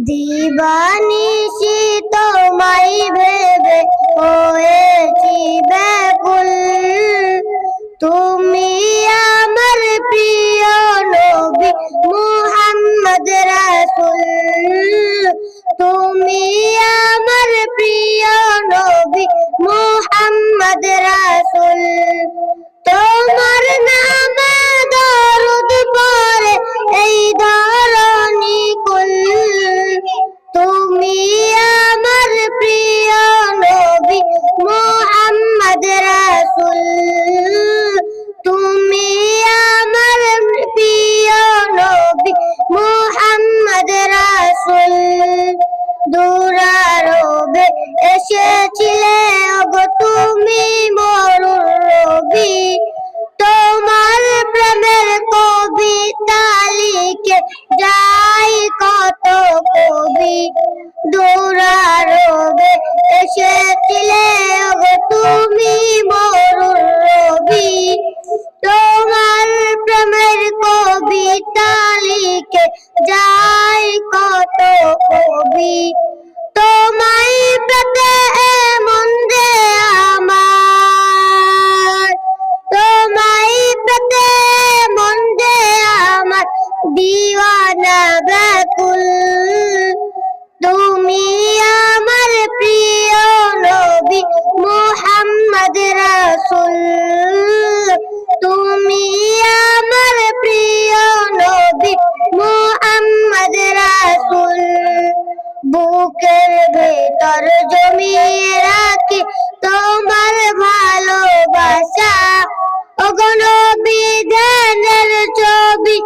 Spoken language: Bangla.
দিবানিশি তোমায় ভেবে হয়েছি ব্যাকুল, তুমি আমার প্রিয় নবী মুহাম্মদ রাসূল, তুমি আমার প্রিয় নবী মুহাম্মদ রাসূল। তোমার নামে দরুদ পড়ে এই ধরণী কুল, তুমি আমার প্রিয় নবী মুহাম্মদ রাসূল, তুমি আমার প্রিয় নবী মুহাম্মদ রাসূল। দুরারোবে এসেছিলে ওগো তুমি মরুর রবি, তোমার প্রেমের কবিতা লিখে যাই কত কবি। দুরারোবে এসেছিলে ওগো তুমি মরুর রবি, তোমার প্রেমের কবিতা লিখে যাই কত কবি। তোমায় পেতে মন যে আমার, তোমায় পেতে মন যে আমার দিওয়ানা ব্যাকুল, তুমি আমার প্রিয় নবী মুহাম্মদ রাসূল, তুমি আমার প্রিয় নবী মুহাম্মদ রাসূল। বুকের ভেতর জমিয়ে রাখি তোমার ভালোবাসা, ওগো নবী ধ্যানের ছবি